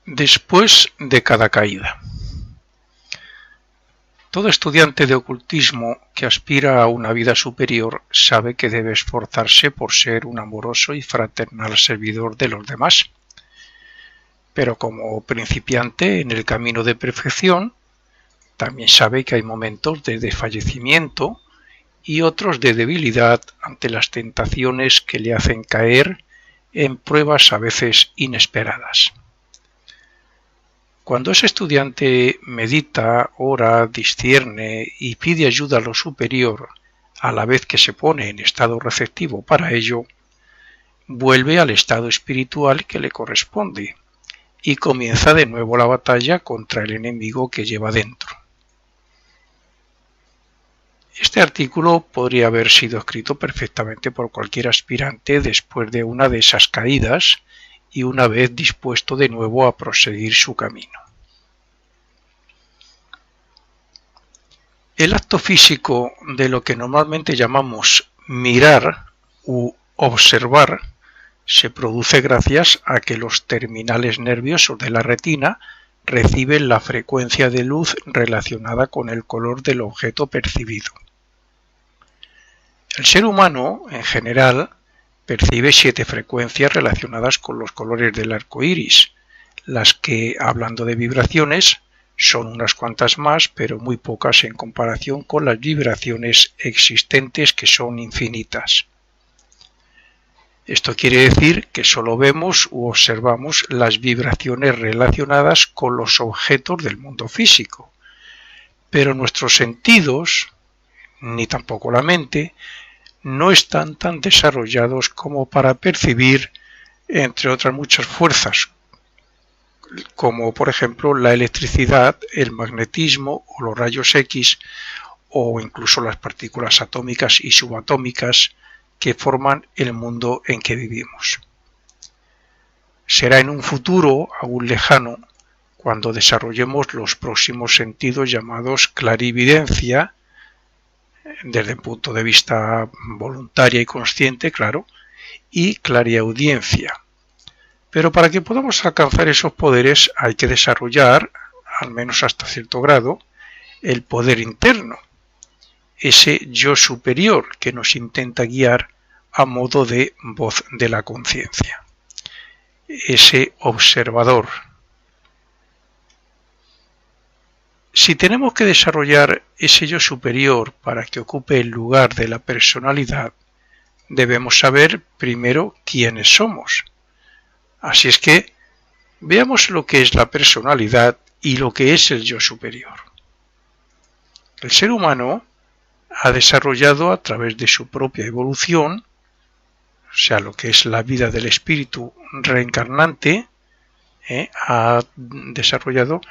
Después de cada caída. Todo estudiante de ocultismo que aspira a una vida superior sabe que debe esforzarse por ser un amoroso y fraternal servidor de los demás. Pero como principiante en el camino de perfección, también sabe que hay momentos de desfallecimiento y otros de debilidad ante las tentaciones que le hacen caer en pruebas a veces inesperadas. Cuando ese estudiante medita, ora, discierne y pide ayuda a lo superior, a la vez que se pone en estado receptivo para ello, vuelve al estado espiritual que le corresponde y comienza de nuevo la batalla contra el enemigo que lleva dentro. Este artículo podría haber sido escrito perfectamente por cualquier aspirante después de una de esas caídas y una vez dispuesto de nuevo a proseguir su camino. El acto físico de lo que normalmente llamamos mirar u observar se produce gracias a que los terminales nerviosos de la retina reciben la frecuencia de luz relacionada con el color del objeto percibido. El ser humano, en general, percibe 7 frecuencias relacionadas con los colores del arco iris, las que, hablando de vibraciones, son unas cuantas más, pero muy pocas en comparación con las vibraciones existentes, que son infinitas. Esto quiere decir que solo vemos u observamos las vibraciones relacionadas con los objetos del mundo físico, pero nuestros sentidos, ni tampoco la mente, no están tan desarrollados como para percibir, entre otras muchas fuerzas, como por ejemplo la electricidad, el magnetismo o los rayos X, o incluso las partículas atómicas y subatómicas que forman el mundo en que vivimos. Será en un futuro aún lejano cuando desarrollemos los próximos sentidos llamados clarividencia, desde el punto de vista voluntaria y consciente, claro, y clariaudiencia. Pero para que podamos alcanzar esos poderes hay que desarrollar, al menos hasta cierto grado, el poder interno, ese yo superior que nos intenta guiar a modo de voz de la conciencia, ese observador. Si tenemos que desarrollar ese yo superior para que ocupe el lugar de la personalidad, debemos saber primero quiénes somos. Así es que veamos lo que es la personalidad y lo que es el yo superior. El ser humano ha desarrollado a través de su propia evolución, o sea, lo que es la vida del espíritu reencarnante, ha desarrollado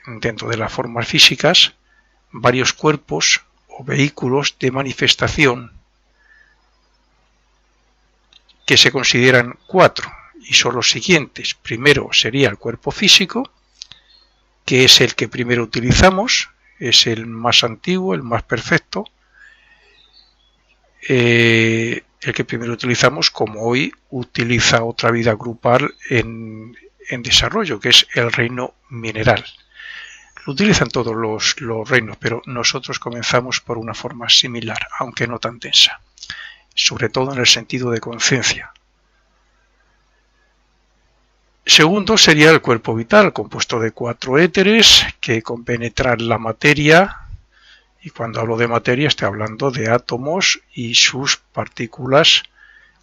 dentro de las formas físicas varios cuerpos o vehículos de manifestación que se consideran 4 y son los siguientes. Primero sería el cuerpo físico, que es el que primero utilizamos, es el más antiguo, el más perfecto, el que primero utilizamos, como hoy utiliza otra vida grupal en desarrollo, que es el reino mineral. Lo utilizan todos los reinos, pero nosotros comenzamos por una forma similar, aunque no tan densa, sobre todo en el sentido de conciencia. Segundo sería el cuerpo vital, compuesto de 4 éteres que compenetran la materia, y cuando hablo de materia estoy hablando de átomos y sus partículas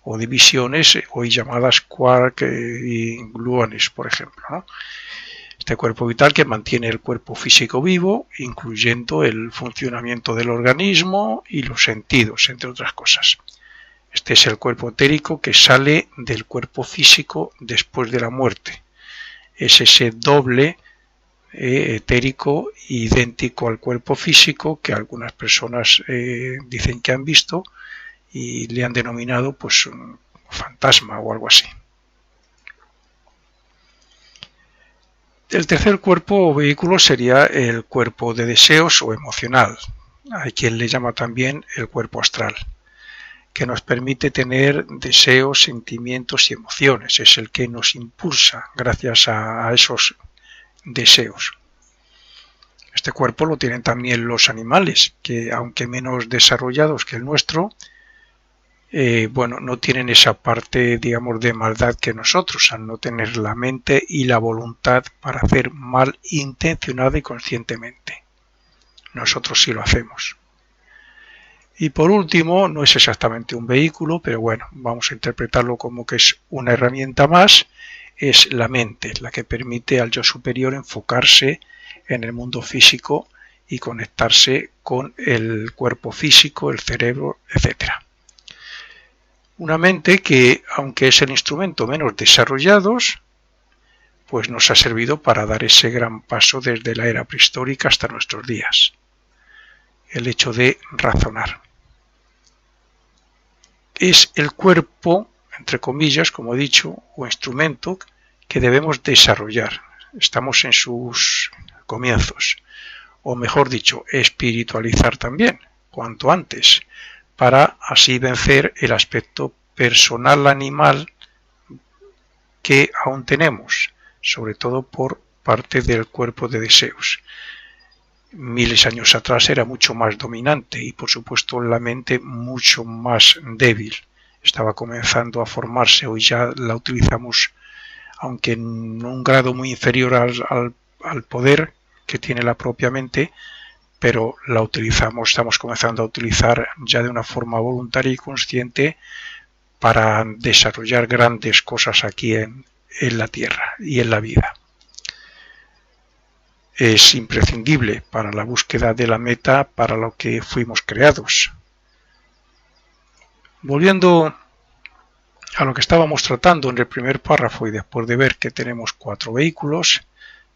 o divisiones, hoy llamadas quark y gluones, por ejemplo, ¿no? Este cuerpo vital que mantiene el cuerpo físico vivo, incluyendo el funcionamiento del organismo y los sentidos, entre otras cosas. Este es el cuerpo etérico que sale del cuerpo físico después de la muerte. Es ese doble etérico idéntico al cuerpo físico que algunas personas dicen que han visto y le han denominado pues un fantasma o algo así. El tercer cuerpo o vehículo sería el cuerpo de deseos o emocional. Hay quien le llama también el cuerpo astral, que nos permite tener deseos, sentimientos y emociones. Es el que nos impulsa gracias a esos deseos. Este cuerpo lo tienen también los animales, que aunque menos desarrollados que el nuestro, no tienen esa parte, digamos, de maldad que nosotros, al no tener la mente y la voluntad para hacer mal intencionada y conscientemente. Nosotros sí lo hacemos. Y por último, no es exactamente un vehículo, pero bueno, vamos a interpretarlo como que es una herramienta más, es la mente, la que permite al yo superior enfocarse en el mundo físico y conectarse con el cuerpo físico, el cerebro, etc. Una mente que, aunque es el instrumento menos desarrollado, pues nos ha servido para dar ese gran paso desde la era prehistórica hasta nuestros días. El hecho de razonar. Es el cuerpo, entre comillas, como he dicho, o instrumento que debemos desarrollar. Estamos en sus comienzos. O mejor dicho, espiritualizar también, cuanto antes, para así vencer el aspecto personal animal que aún tenemos, sobre todo por parte del cuerpo de deseos. Miles de años atrás era mucho más dominante y por supuesto la mente mucho más débil. Estaba comenzando a formarse, hoy ya la utilizamos, aunque en un grado muy inferior al poder que tiene la propia mente, pero la utilizamos, estamos comenzando a utilizar ya de una forma voluntaria y consciente para desarrollar grandes cosas aquí en la Tierra y en la vida. Es imprescindible para la búsqueda de la meta para lo que fuimos creados. Volviendo a lo que estábamos tratando en el primer párrafo y después de ver que tenemos 4 vehículos,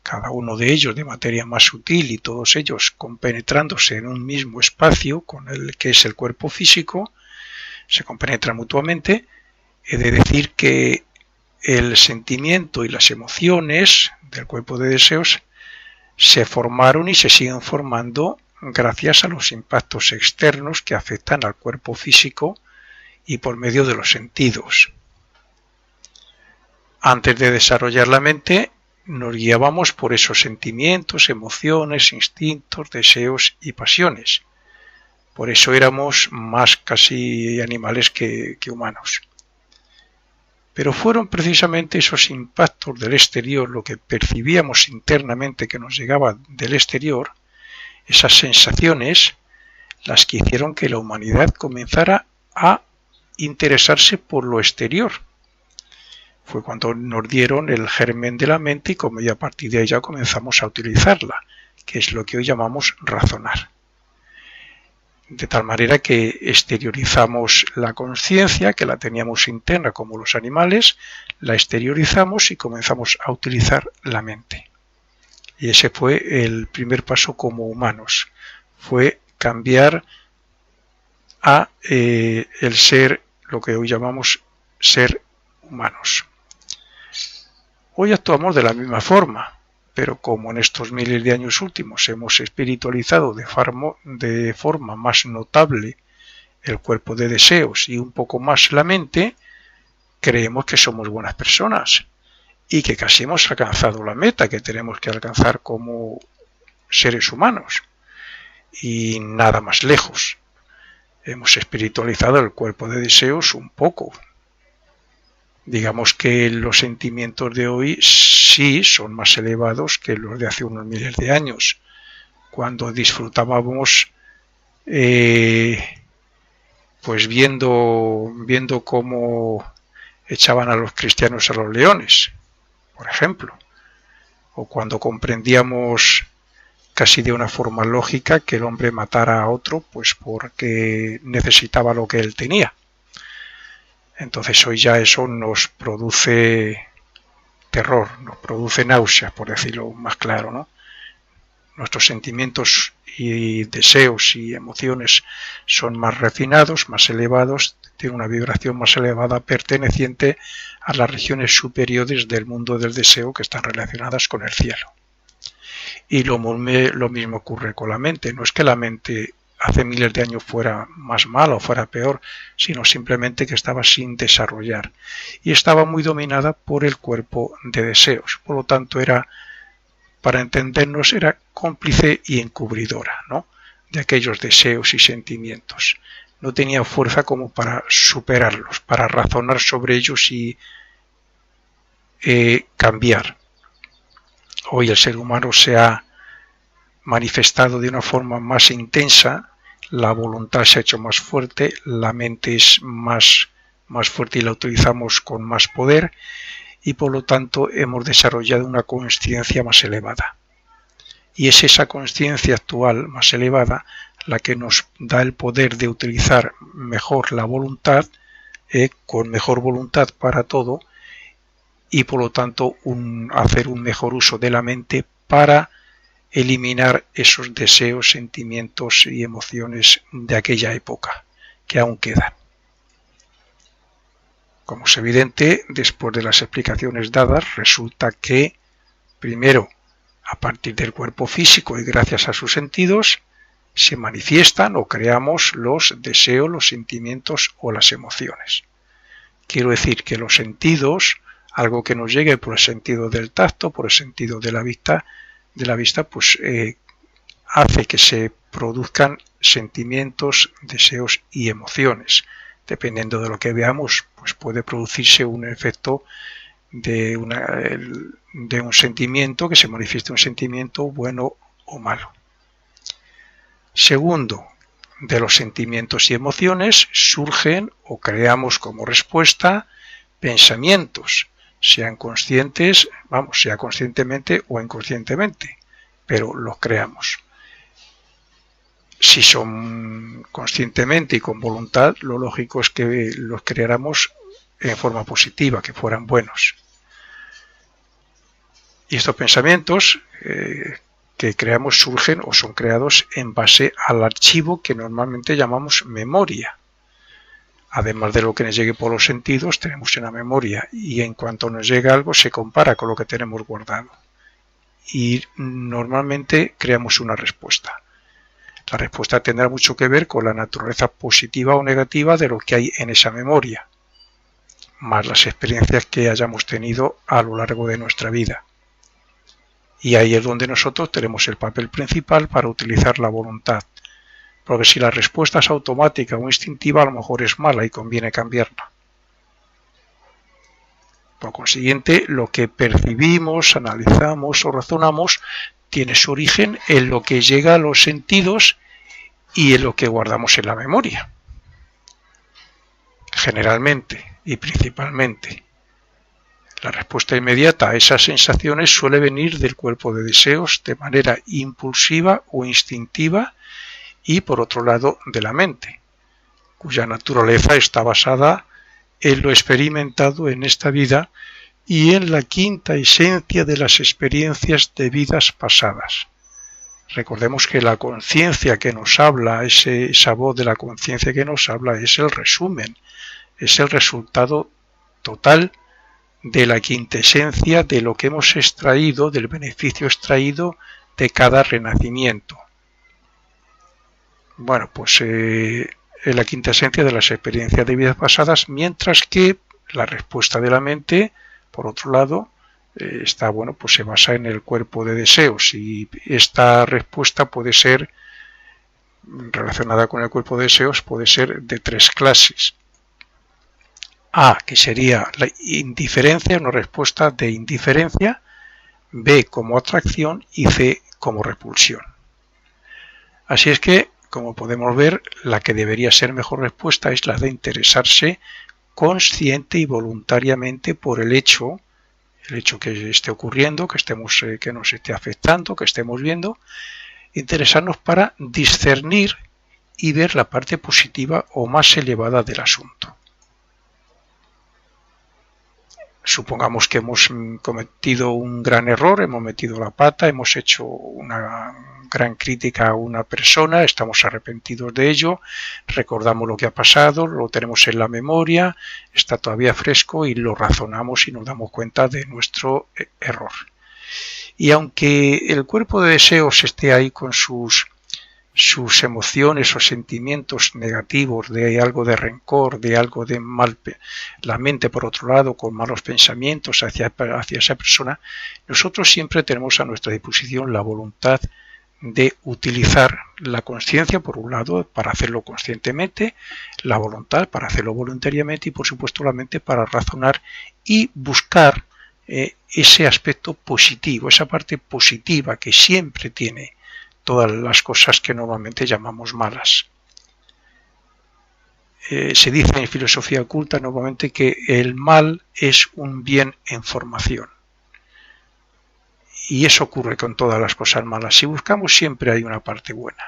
cada uno de ellos de materia más sutil y todos ellos compenetrándose en un mismo espacio con el que es el cuerpo físico, se compenetran mutuamente. He de decir que el sentimiento y las emociones del cuerpo de deseos se formaron y se siguen formando gracias a los impactos externos que afectan al cuerpo físico y por medio de los sentidos. Antes de desarrollar la mente, nos guiábamos por esos sentimientos, emociones, instintos, deseos y pasiones. Por eso éramos más casi animales que humanos. Pero fueron precisamente esos impactos del exterior, lo que percibíamos internamente que nos llegaba del exterior, esas sensaciones, las que hicieron que la humanidad comenzara a interesarse por lo exterior. Fue cuando nos dieron el germen de la mente y como ya a partir de ahí ya comenzamos a utilizarla, que es lo que hoy llamamos razonar. De tal manera que exteriorizamos la conciencia, que la teníamos interna como los animales, la exteriorizamos y comenzamos a utilizar la mente. Y ese fue el primer paso como humanos, fue cambiar a el ser, lo que hoy llamamos ser humanos. Hoy actuamos de la misma forma, pero como en estos miles de años últimos hemos espiritualizado de forma más notable el cuerpo de deseos y un poco más la mente, creemos que somos buenas personas y que casi hemos alcanzado la meta que tenemos que alcanzar como seres humanos y nada más lejos. Hemos espiritualizado el cuerpo de deseos un poco. Digamos que los sentimientos de hoy sí son más elevados que los de hace unos miles de años, cuando disfrutábamos pues viendo cómo echaban a los cristianos a los leones, por ejemplo, o cuando comprendíamos casi de una forma lógica que el hombre matara a otro pues porque necesitaba lo que él tenía. Entonces hoy ya eso nos produce terror, nos produce náuseas, por decirlo más claro, ¿no? Nuestros sentimientos y deseos y emociones son más refinados, más elevados, tienen una vibración más elevada perteneciente a las regiones superiores del mundo del deseo que están relacionadas con el cielo. Y lo mismo ocurre con la mente. No es que la mente hace miles de años fuera más mala o fuera peor, sino simplemente que estaba sin desarrollar y estaba muy dominada por el cuerpo de deseos. Por lo tanto, era, para entendernos, era cómplice y encubridora, ¿no?, de aquellos deseos y sentimientos. No tenía fuerza como para superarlos, para razonar sobre ellos y cambiar. Hoy el ser humano se ha manifestado de una forma más intensa, la voluntad se ha hecho más fuerte, la mente es más fuerte y la utilizamos con más poder y por lo tanto hemos desarrollado una consciencia más elevada. Y es esa consciencia actual más elevada la que nos da el poder de utilizar mejor la voluntad, con mejor voluntad para todo, y por lo tanto hacer un mejor uso de la mente para eliminar esos deseos, sentimientos y emociones de aquella época que aún quedan. Como es evidente, después de las explicaciones dadas, resulta que, primero, a partir del cuerpo físico y gracias a sus sentidos, se manifiestan o creamos los deseos, los sentimientos o las emociones. Quiero decir que los sentidos, algo que nos llegue por el sentido del tacto, por el sentido de la vista, pues hace que se produzcan sentimientos, deseos y emociones. Dependiendo de lo que veamos, pues puede producirse un efecto de un sentimiento, que se manifieste un sentimiento bueno o malo. Segundo, de los sentimientos y emociones surgen o creamos como respuesta pensamientos, sean conscientes, sea conscientemente o inconscientemente, pero los creamos. Si son conscientemente y con voluntad, lo lógico es que los creáramos en forma positiva, que fueran buenos. Y estos pensamientos que creamos surgen o son creados en base al archivo que normalmente llamamos memoria. Además de lo que nos llegue por los sentidos, tenemos una memoria y en cuanto nos llega algo se compara con lo que tenemos guardado. Y normalmente creamos una respuesta. La respuesta tendrá mucho que ver con la naturaleza positiva o negativa de lo que hay en esa memoria, más las experiencias que hayamos tenido a lo largo de nuestra vida. Y ahí es donde nosotros tenemos el papel principal para utilizar la voluntad. Porque si la respuesta es automática o instintiva, a lo mejor es mala y conviene cambiarla. Por consiguiente, lo que percibimos, analizamos o razonamos tiene su origen en lo que llega a los sentidos y en lo que guardamos en la memoria. Generalmente y principalmente, la respuesta inmediata a esas sensaciones suele venir del cuerpo de deseos de manera impulsiva o instintiva y por otro lado de la mente, cuya naturaleza está basada en lo experimentado en esta vida y en la quinta esencia de las experiencias de vidas pasadas. Recordemos que la conciencia que nos habla, esa voz de la conciencia que nos habla es el resumen, es el resultado total de la quintesencia de lo que hemos extraído, del beneficio extraído de cada renacimiento. Bueno, pues es la quintesencia de las experiencias de vidas pasadas, mientras que la respuesta de la mente, por otro lado, pues se basa en el cuerpo de deseos y esta respuesta puede ser relacionada con el cuerpo de deseos, puede ser de tres clases. A, que sería la indiferencia, una respuesta de indiferencia, B como atracción y C como repulsión. Así es que, como podemos ver, la que debería ser mejor respuesta es la de interesarse consciente y voluntariamente por el hecho que esté ocurriendo, que nos esté afectando, que estemos viendo, interesarnos para discernir y ver la parte positiva o más elevada del asunto. Supongamos que hemos cometido un gran error, hemos metido la pata, hemos hecho una gran crítica a una persona, estamos arrepentidos de ello, recordamos lo que ha pasado, lo tenemos en la memoria, está todavía fresco y lo razonamos y nos damos cuenta de nuestro error. Y aunque el cuerpo de deseos esté ahí con sus sus emociones o sentimientos negativos, de algo de rencor, de algo de mal, la mente por otro lado con malos pensamientos hacia esa persona, nosotros siempre tenemos a nuestra disposición la voluntad de utilizar la conciencia por un lado para hacerlo conscientemente, la voluntad para hacerlo voluntariamente y por supuesto la mente para razonar y buscar ese aspecto positivo, esa parte positiva que siempre tiene todas las cosas que normalmente llamamos malas. Se dice en filosofía oculta normalmente que el mal es un bien en formación. Y eso ocurre con todas las cosas malas. Si buscamos siempre hay una parte buena.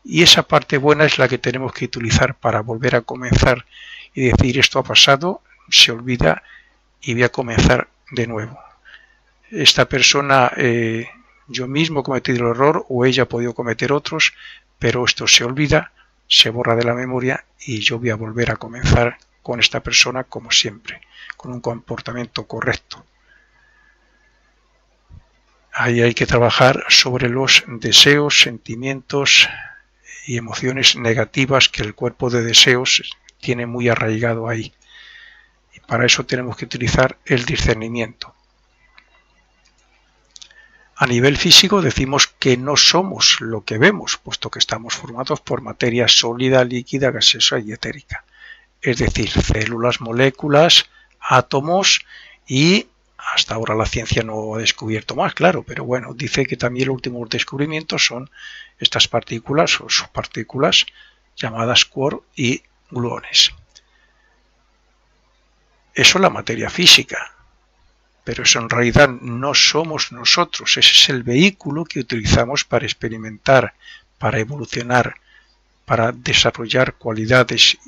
Y esa parte buena es la que tenemos que utilizar para volver a comenzar y decir esto ha pasado, se olvida y voy a comenzar de nuevo. Esta persona... yo mismo he cometido el error o ella ha podido cometer otros, pero esto se olvida, se borra de la memoria y yo voy a volver a comenzar con esta persona como siempre, con un comportamiento correcto. Ahí hay que trabajar sobre los deseos, sentimientos y emociones negativas que el cuerpo de deseos tiene muy arraigado ahí. Y para eso tenemos que utilizar el discernimiento. A nivel físico decimos que no somos lo que vemos, puesto que estamos formados por materia sólida, líquida, gaseosa y etérica. Es decir, células, moléculas, átomos y hasta ahora la ciencia no ha descubierto más, claro, pero bueno, dice que también los últimos descubrimientos son estas partículas o subpartículas llamadas quark y gluones. Eso es la materia física. Pero eso en realidad no somos nosotros, ese es el vehículo que utilizamos para experimentar, para evolucionar, para desarrollar cualidades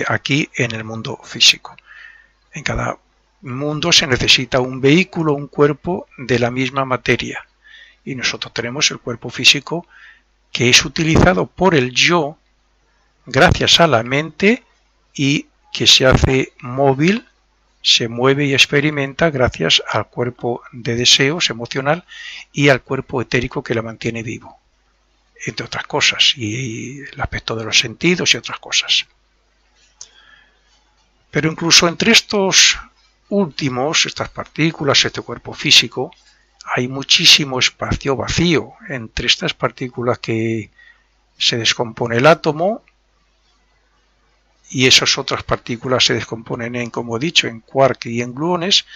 aquí en el mundo físico. En cada mundo se necesita un vehículo, un cuerpo de la misma materia. Y nosotros tenemos el cuerpo físico que es utilizado por el yo gracias a la mente y que se hace móvil, se mueve y experimenta gracias al cuerpo de deseos emocional y al cuerpo etérico que la mantiene vivo, entre otras cosas, y el aspecto de los sentidos y otras cosas. Pero incluso entre estos últimos, estas partículas, este cuerpo físico, hay muchísimo espacio vacío entre estas partículas que se descompone el átomo. Y esas otras partículas se descomponen en, como he dicho, en quark y en gluones.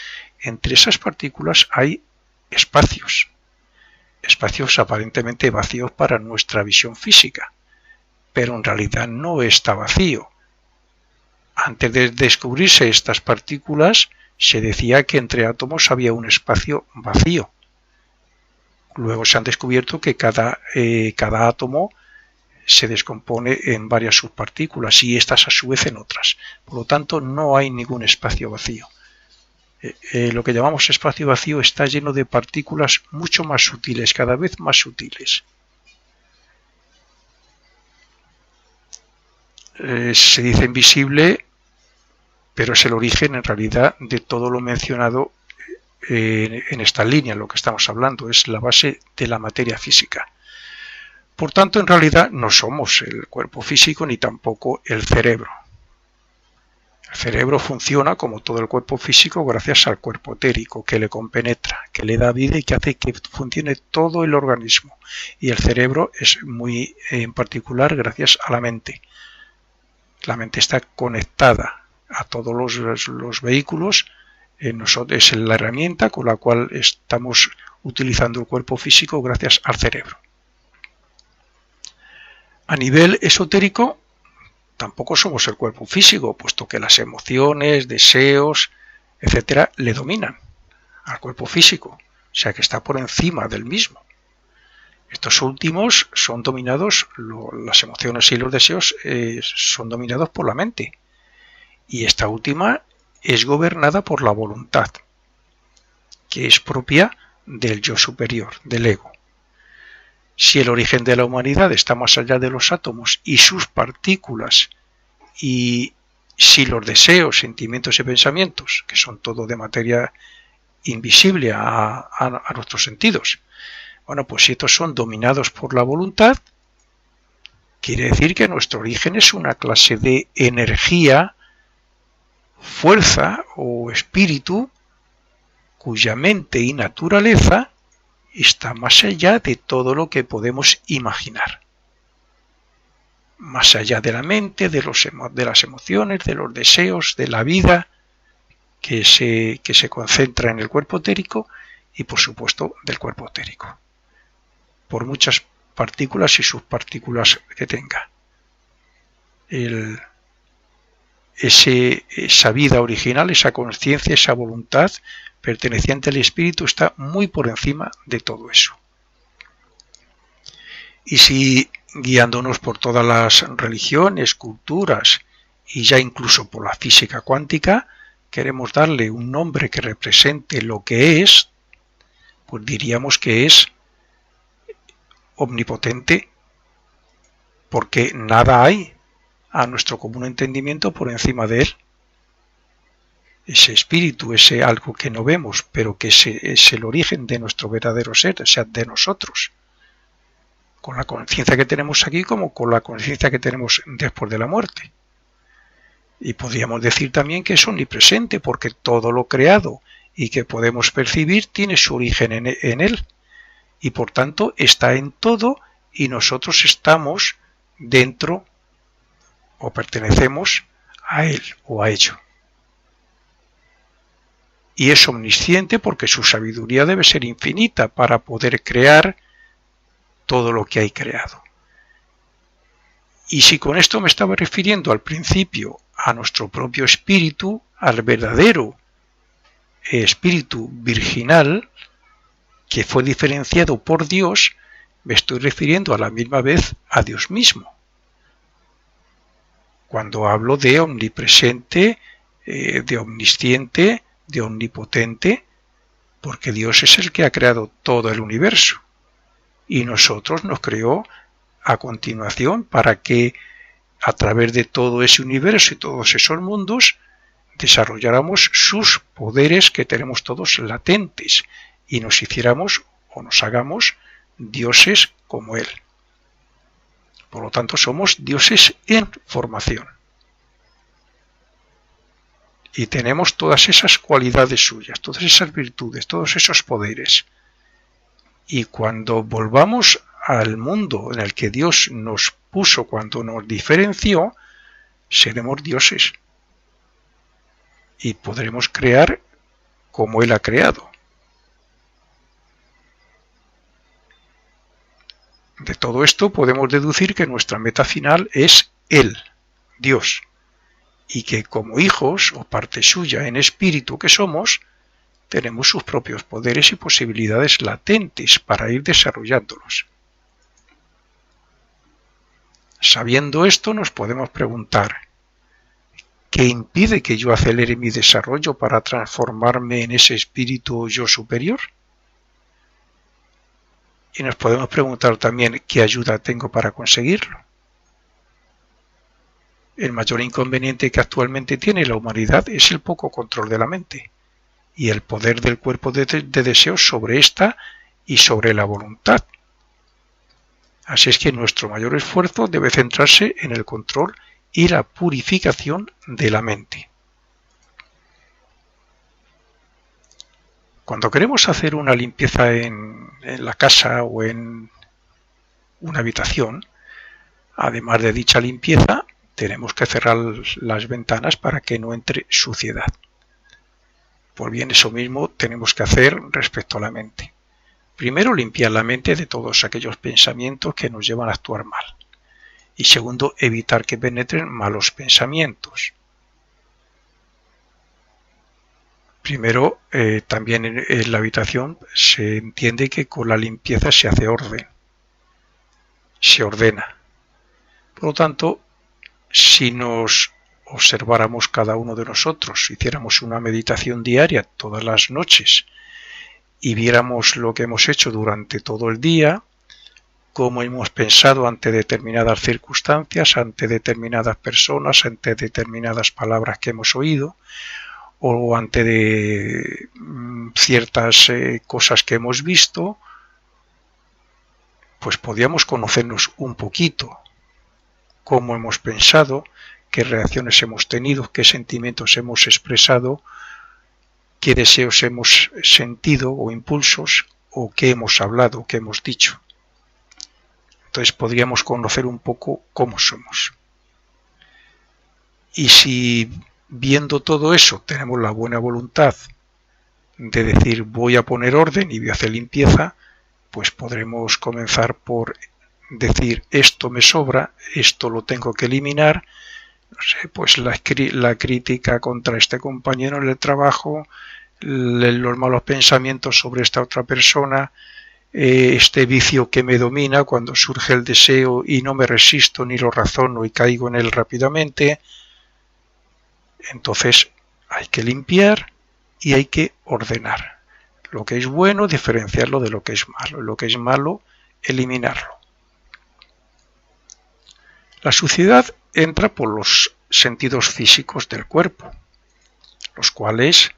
Entre esas partículas hay espacios aparentemente vacíos para nuestra visión física, pero en realidad no está vacío. Antes de descubrirse estas partículas, se decía que entre átomos había un espacio vacío. Luego se han descubierto que cada átomo se descompone en varias subpartículas y estas a su vez en otras. Por lo tanto, no hay ningún espacio vacío. Lo que llamamos espacio vacío está lleno de partículas mucho más sutiles, cada vez más sutiles. Se dice invisible, pero es el origen en realidad de todo lo mencionado en esta línea. Lo que estamos hablando es la base de la materia física. Por tanto, en realidad no somos el cuerpo físico ni tampoco el cerebro. El cerebro funciona como todo el cuerpo físico gracias al cuerpo etérico que le compenetra, que le da vida y que hace que funcione todo el organismo. Y el cerebro es muy en particular gracias a la mente. La mente está conectada a todos los vehículos, es la herramienta con la cual estamos utilizando el cuerpo físico gracias al cerebro. A nivel esotérico, tampoco somos el cuerpo físico, puesto que las emociones, deseos, etcétera, le dominan al cuerpo físico, o sea que está por encima del mismo. Estos últimos son dominados, las emociones y los deseos son dominados por la mente, y esta última es gobernada por la voluntad, que es propia del yo superior, del ego. Si el origen de la humanidad está más allá de los átomos y sus partículas, y si los deseos, sentimientos y pensamientos, que son todo de materia invisible a nuestros sentidos, bueno, pues si estos son dominados por la voluntad, Quiere decir que nuestro origen es una clase de energía, fuerza o espíritu cuya mente y naturaleza está más allá de todo lo que podemos imaginar. Más allá de la mente, de las emociones, de los deseos, de la vida que se concentra en el cuerpo etérico y, por supuesto, del cuerpo etérico, por muchas partículas y subpartículas que tenga. Esa vida original, esa conciencia, esa voluntad perteneciente al espíritu está muy por encima de todo eso. Y si, guiándonos por todas las religiones, culturas y ya incluso por la física cuántica, queremos darle un nombre que represente lo que es, pues diríamos que es omnipotente, porque nada hay a nuestro común entendimiento por encima de él. Ese espíritu, ese algo que no vemos, pero que es el origen de nuestro verdadero ser, o sea, de nosotros. Con la conciencia que tenemos aquí como con la conciencia que tenemos después de la muerte. Y podríamos decir también que es omnipresente, porque todo lo creado y que podemos percibir tiene su origen en él. Y por tanto está en todo y nosotros estamos dentro o pertenecemos a él o a ello. Y es omnisciente porque su sabiduría debe ser infinita para poder crear todo lo que hay creado. Y si con esto me estaba refiriendo al principio a nuestro propio espíritu, al verdadero espíritu virginal, que fue diferenciado por Dios, me estoy refiriendo a la misma vez a Dios mismo. Cuando hablo de omnipresente, de omnisciente, de omnipotente, porque Dios es el que ha creado todo el universo y nosotros nos creó a continuación para que a través de todo ese universo y todos esos mundos desarrolláramos sus poderes que tenemos todos latentes y nos hiciéramos o nos hagamos dioses como Él. Por lo tanto, somos dioses en formación. Y tenemos todas esas cualidades suyas, todas esas virtudes, todos esos poderes. Y cuando volvamos al mundo en el que Dios nos puso, cuando nos diferenció, seremos dioses. Y podremos crear como Él ha creado. De todo esto podemos deducir que nuestra meta final es Él, Dios, y que como hijos o parte suya en espíritu que somos, tenemos sus propios poderes y posibilidades latentes para ir desarrollándolos. Sabiendo esto, nos podemos preguntar, ¿qué impide que yo acelere mi desarrollo para transformarme en ese espíritu yo superior? Y nos podemos preguntar también, ¿qué ayuda tengo para conseguirlo? El mayor inconveniente que actualmente tiene la humanidad es el poco control de la mente y el poder del cuerpo de deseos sobre esta y sobre la voluntad. Así es que nuestro mayor esfuerzo debe centrarse en el control y la purificación de la mente. Cuando queremos hacer una limpieza en la casa o en una habitación, además de dicha limpieza, tenemos que cerrar las ventanas para que no entre suciedad. Pues bien, eso mismo tenemos que hacer respecto a la mente. Primero, limpiar la mente de todos aquellos pensamientos que nos llevan a actuar mal. Y segundo, evitar que penetren malos pensamientos. Primero, también en la habitación se entiende que con la limpieza se hace orden, se ordena. Por lo tanto, si nos observáramos cada uno de nosotros, hiciéramos una meditación diaria todas las noches y viéramos lo que hemos hecho durante todo el día, cómo hemos pensado ante determinadas circunstancias, ante determinadas personas, ante determinadas palabras que hemos oído, o ante ciertas cosas que hemos visto, pues podíamos conocernos un poquito. cómo hemos pensado, qué reacciones hemos tenido, qué sentimientos hemos expresado, qué deseos hemos sentido o impulsos, o qué hemos hablado, qué hemos dicho. Entonces podríamos conocer un poco cómo somos. Y si viendo todo eso tenemos la buena voluntad de decir voy a poner orden y voy a hacer limpieza, pues podremos comenzar por decir esto me sobra, esto lo tengo que eliminar, no sé, pues la crítica contra este compañero en el trabajo, los malos pensamientos sobre esta otra persona, este vicio que me domina cuando surge el deseo y no me resisto ni lo razono y caigo en él rápidamente. Entonces hay que limpiar y hay que ordenar. Lo que es bueno, diferenciarlo de lo que es malo. Lo que es malo, eliminarlo. La suciedad entra por los sentidos físicos del cuerpo, los cuales,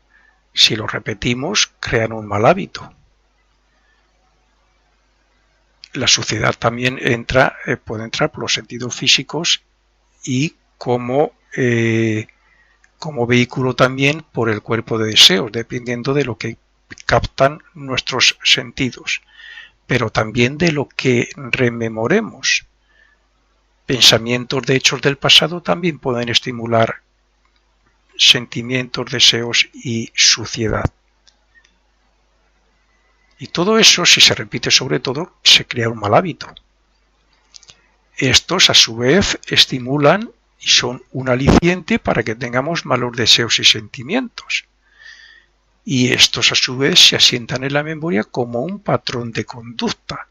si lo repetimos, crean un mal hábito. La suciedad también puede entrar por los sentidos físicos y como vehículo también por el cuerpo de deseos, dependiendo de lo que captan nuestros sentidos, pero también de lo que rememoremos. Pensamientos de hechos del pasado también pueden estimular sentimientos, deseos y suciedad. Y todo eso, si se repite sobre todo, se crea un mal hábito. Estos, a su vez, estimulan y son un aliciente para que tengamos malos deseos y sentimientos. Y estos, a su vez, se asientan en la memoria como un patrón de conducta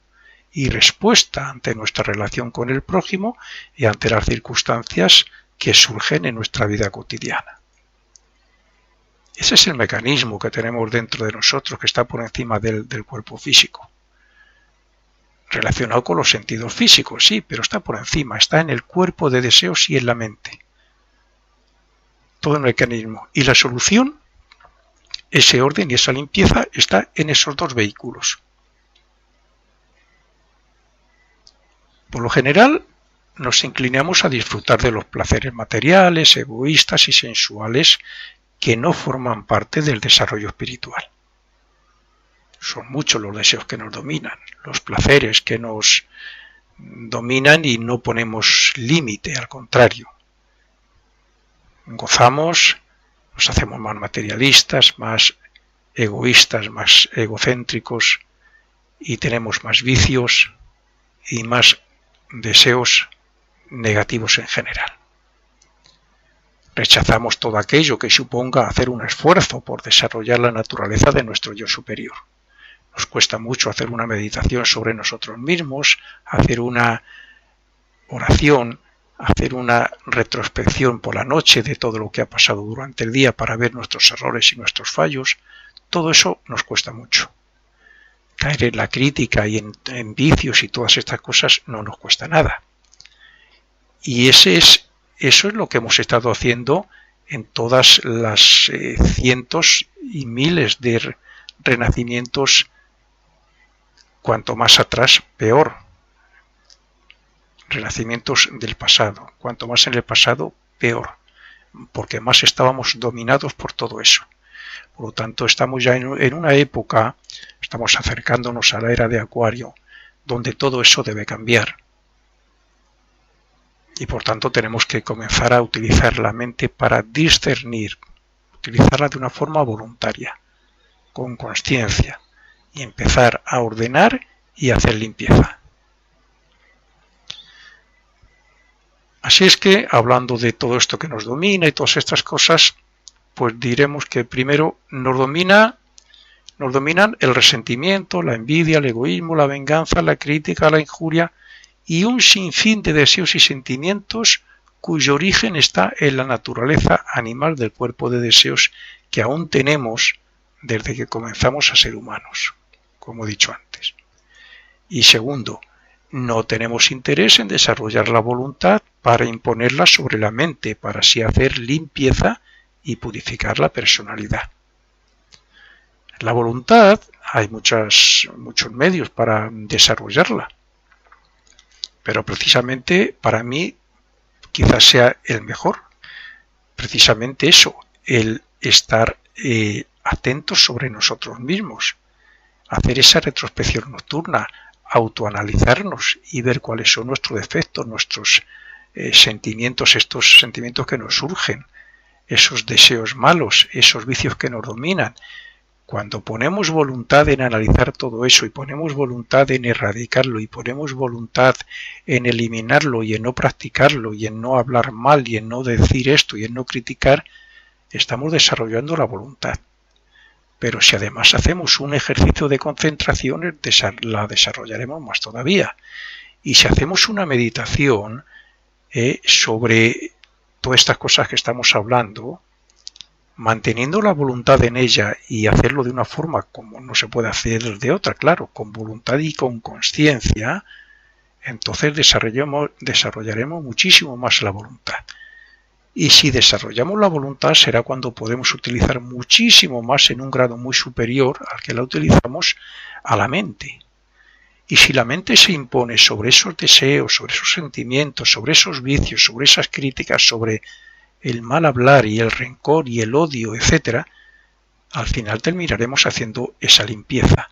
y respuesta ante nuestra relación con el prójimo y ante las circunstancias que surgen en nuestra vida cotidiana. Ese es el mecanismo que tenemos dentro de nosotros, que está por encima del cuerpo físico. Relacionado con los sentidos físicos, sí, pero está por encima, está en el cuerpo de deseos y en la mente. Todo el mecanismo. Y la solución, ese orden y esa limpieza, está en esos dos vehículos. Por lo general, nos inclinamos a disfrutar de los placeres materiales, egoístas y sensuales que no forman parte del desarrollo espiritual. Son muchos los deseos que nos dominan, los placeres que nos dominan y no ponemos límite, al contrario. Gozamos, nos hacemos más materialistas, más egoístas, más egocéntricos y tenemos más vicios y más deseos negativos en general. Rechazamos todo aquello que suponga hacer un esfuerzo por desarrollar la naturaleza de nuestro yo superior. Nos cuesta mucho hacer una meditación sobre nosotros mismos, hacer una oración, hacer una retrospección por la noche de todo lo que ha pasado durante el día para ver nuestros errores y nuestros fallos. Todo eso nos cuesta mucho. Caer en la crítica y en vicios y todas estas cosas no nos cuesta nada. Y eso es lo que hemos estado haciendo en todas las cientos y miles de renacimientos. Cuanto más atrás, peor. Renacimientos del pasado. Cuanto más en el pasado, peor. Porque más estábamos dominados por todo eso. Por lo tanto, estamos ya en una época, estamos acercándonos a la era de Acuario, donde todo eso debe cambiar. Y por tanto tenemos que comenzar a utilizar la mente para discernir, utilizarla de una forma voluntaria, con consciencia, y empezar a ordenar y hacer limpieza. Así es que, hablando de todo esto que nos domina y todas estas cosas, pues diremos que primero nos dominan el resentimiento, la envidia, el egoísmo, la venganza, la crítica, la injuria y un sinfín de deseos y sentimientos cuyo origen está en la naturaleza animal del cuerpo de deseos que aún tenemos desde que comenzamos a ser humanos, como he dicho antes. Y segundo, no tenemos interés en desarrollar la voluntad para imponerla sobre la mente, para así hacer limpieza y purificar la personalidad. La voluntad, hay muchos medios para desarrollarla, pero precisamente para mí quizás sea el mejor. Precisamente eso, el estar atentos sobre nosotros mismos, hacer esa retrospección nocturna, autoanalizarnos y ver cuáles son nuestros defectos, nuestros sentimientos, estos sentimientos que nos surgen, esos deseos malos, esos vicios que nos dominan. Cuando ponemos voluntad en analizar todo eso y ponemos voluntad en erradicarlo y ponemos voluntad en eliminarlo y en no practicarlo y en no hablar mal y en no decir esto y en no criticar, estamos desarrollando la voluntad. Pero si además hacemos un ejercicio de concentración, la desarrollaremos más todavía. Y si hacemos una meditación sobre todas estas cosas que estamos hablando, manteniendo la voluntad en ella y hacerlo de una forma como no se puede hacer de otra, claro, con voluntad y con conciencia, entonces desarrollaremos muchísimo más la voluntad. Y si desarrollamos la voluntad será cuando podemos utilizar muchísimo más en un grado muy superior al que la utilizamos a la mente. Y si la mente se impone sobre esos deseos, sobre esos sentimientos, sobre esos vicios, sobre esas críticas, sobre el mal hablar y el rencor y el odio, etc., al final terminaremos haciendo esa limpieza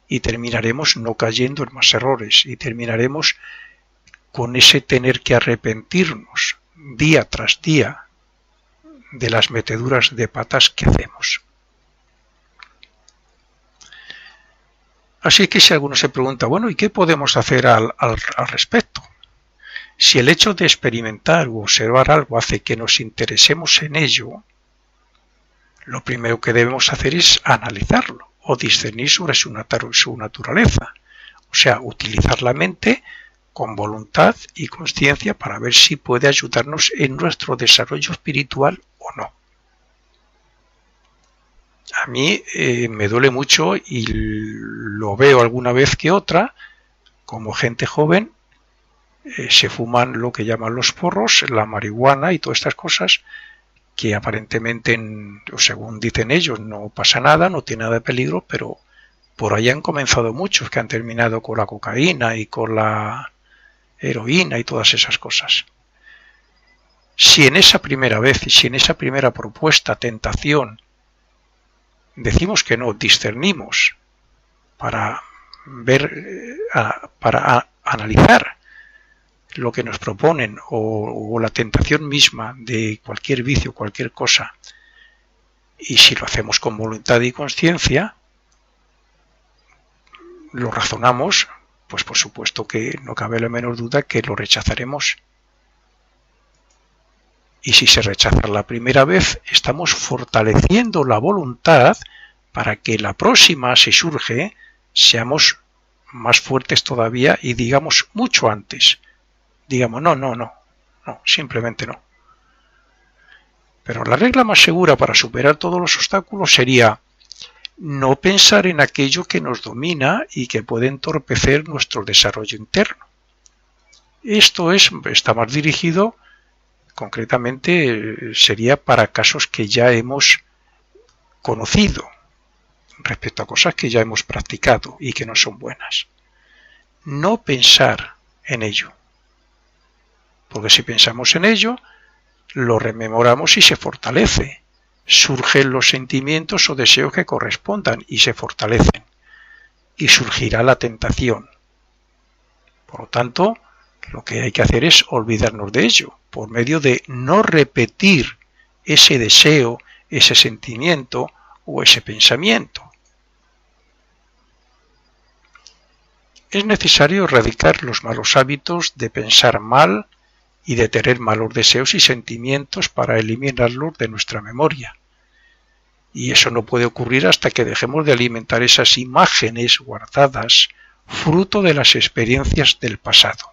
y terminaremos no cayendo en más errores y terminaremos con ese tener que arrepentirnos día tras día de las meteduras de patas que hacemos. Así que si alguno se pregunta, bueno, ¿y qué podemos hacer al respecto? Si el hecho de experimentar u observar algo hace que nos interesemos en ello, lo primero que debemos hacer es analizarlo o discernir sobre su naturaleza. O sea, utilizar la mente con voluntad y conciencia para ver si puede ayudarnos en nuestro desarrollo espiritual o no. A mí me duele mucho y lo veo alguna vez que otra, como gente joven se fuman lo que llaman los porros, la marihuana y todas estas cosas que aparentemente, según dicen ellos, no pasa nada, no tiene nada de peligro, pero por ahí han comenzado muchos que han terminado con la cocaína y con la heroína y todas esas cosas. Si en esa primera vez y si en esa primera propuesta, tentación, decimos que no, discernimos para ver, para analizar lo que nos proponen o la tentación misma de cualquier vicio, cualquier cosa, y si lo hacemos con voluntad y conciencia, lo razonamos, pues por supuesto que no cabe la menor duda que lo rechazaremos. Y si se rechaza la primera vez, estamos fortaleciendo la voluntad para que la próxima, si surge, seamos más fuertes todavía y digamos mucho antes. Digamos, no, simplemente no. Pero la regla más segura para superar todos los obstáculos sería no pensar en aquello que nos domina y que puede entorpecer nuestro desarrollo interno. Esto está más dirigido, concretamente, sería para casos que ya hemos conocido, respecto a cosas que ya hemos practicado y que no son buenas. No pensar en ello. Porque si pensamos en ello, lo rememoramos y se fortalece. Surgen los sentimientos o deseos que correspondan y se fortalecen. Y surgirá la tentación. Por lo tanto, lo que hay que hacer es olvidarnos de ello, por medio de no repetir ese deseo, ese sentimiento o ese pensamiento. Es necesario erradicar los malos hábitos de pensar mal y de tener malos deseos y sentimientos para eliminarlos de nuestra memoria. Y eso no puede ocurrir hasta que dejemos de alimentar esas imágenes guardadas, fruto de las experiencias del pasado.